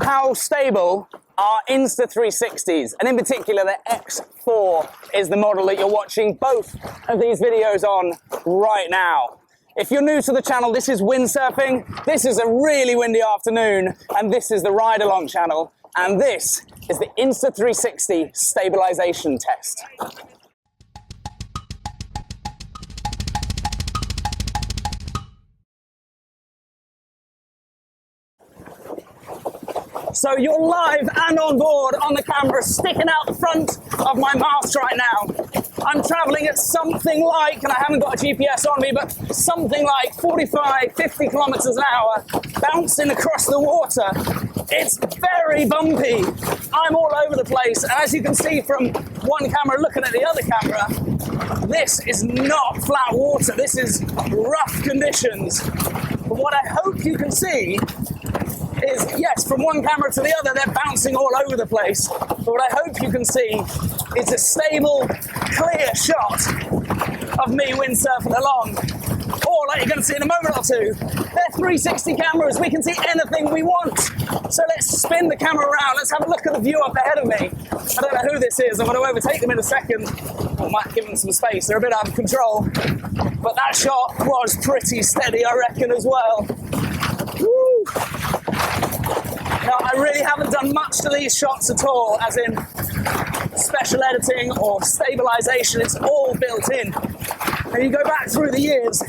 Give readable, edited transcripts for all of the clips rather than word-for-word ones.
how stable are Insta360s, and in particular the X4 is the model that you're watching both of these videos on right now. If you're new to the channel, this is windsurfing, this is a really windy afternoon, and this is the Ridealong channel, and this is the Insta360 Stabilization test. So you're live and on board on the camera, sticking out the front of my mast right now. I'm traveling at something like, and I haven't got a GPS on me, but something like 45, 50 kilometers an hour, bouncing across the water. It's very bumpy. I'm all over the place. And as you can see from one camera looking at the other camera, this is not flat water. This is rough conditions. But what I hope you can see is, yes, from one camera to the other, they're bouncing all over the place. But what I hope you can see is a stable, clear shot of me windsurfing along. Or, like you're going to see in a moment or two, they're 360 cameras. We can see anything we want. So let's spin the camera around. Let's have a look at the view up ahead of me. I don't know who this is. I'm going to overtake them in a second. I might give them some space. They're a bit out of control. But that shot was pretty steady, I reckon, as well. Woo! Now, I really haven't done much to these shots at all, as in special editing or stabilization. It's all built in. And you go back through the years,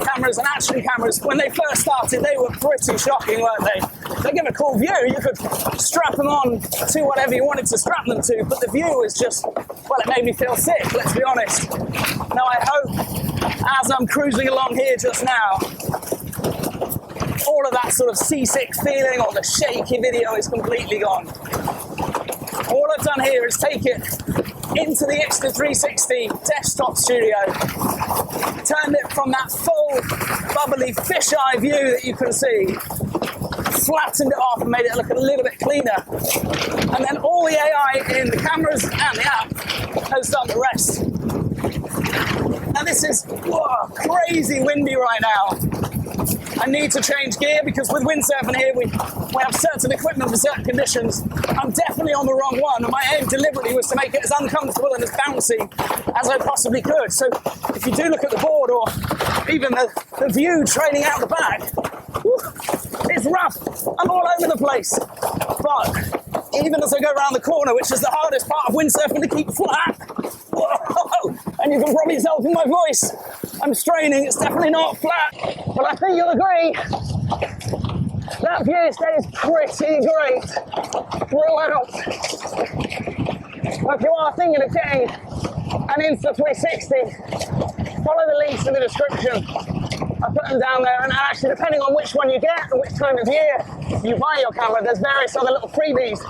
cameras and action cameras, when they first started, they were pretty shocking, weren't they? They give a cool view. You could strap them on to whatever you wanted to strap them to, but the view was just, well, it made me feel sick, let's be honest. Now, I hope, as I'm cruising along here just now, all of that sort of seasick feeling or the shaky video is completely gone. All I've done here is take it into the Insta360 desktop studio, turned it from that full, bubbly fisheye view that you can see, flattened it off and made it look a little bit cleaner. And then all the AI in the cameras and the app has done the rest. Now this is crazy windy right now. I need to change gear because with windsurfing here, we have certain equipment for certain conditions. I'm definitely on the wrong one, and my aim deliberately was to make it as uncomfortable and as bouncy as I possibly could. So if you do look at the board or even the view trailing out the back, it's rough. I'm all over the place. But even as I go around the corner, which is the hardest part of windsurfing to keep flat, whoa, and you can probably tell from my voice, I'm straining. It's definitely not flat, but I think you'll agree that view stays pretty great throughout. If you are thinking of getting an Insta360, follow the links in the description. I put them down there, and actually depending on which one you get and which time of year you buy your camera, there's various other little freebies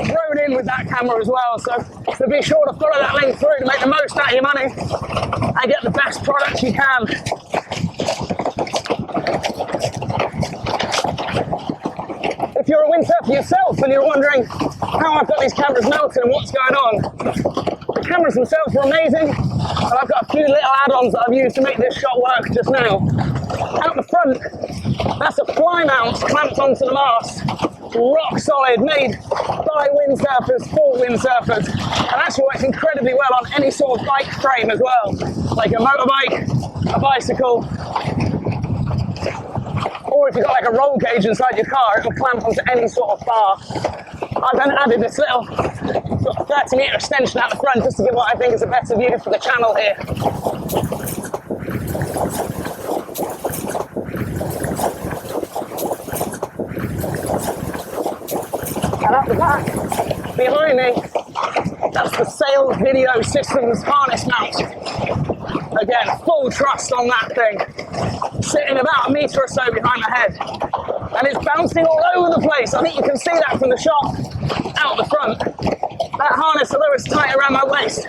thrown in with that camera as well, so be sure to follow that link through to make the most out of your money and get the best product you can. If you're a windsurfer yourself and you're wondering how I've got these cameras mounted and what's going on, the cameras themselves are amazing, and I've got a few little add-ons that I've used to make this shot work just now. Out the front, that's a fly mount clamped onto the mast, rock solid, made by windsurfers for windsurfers, and actually works incredibly well on any sort of bike frame as well, like a motorbike, a bicycle, or if you've got like a roll cage inside your car, it'll clamp onto any sort of bar. I've then added this little 30-metre extension out the front just to give what I think is a better view for the channel here. And at the back, behind me, that's the Sail Video Systems harness mount. Again, full trust on that thing. Sitting about a metre or so behind my head. And it's bouncing all over the place. I think you can see that from the shot out the front. That harness, although it's tight around my waist,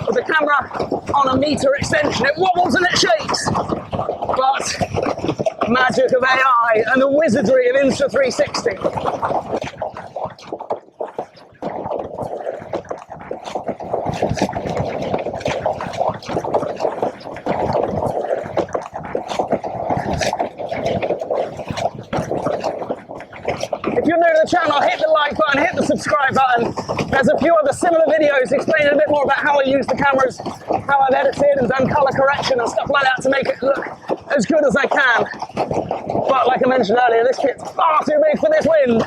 with the camera on a metre extension, it wobbles and it shakes. But magic of AI and the wizardry of Insta360. If you're to the channel, hit the like button, hit the subscribe button. There's a few other similar videos explaining a bit more about how I use the cameras, how I've edited and done color correction and stuff like that to make it look as good as I can. But like I mentioned earlier, this kit's far too big for this wind.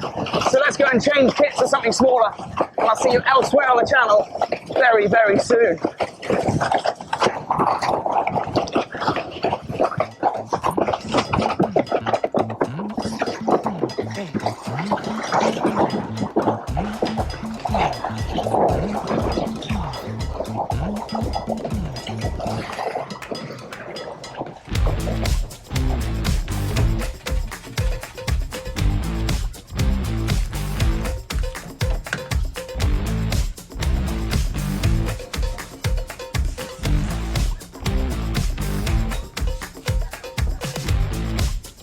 So let's go and change kit to something smaller. And I'll see you elsewhere on the channel very, very soon.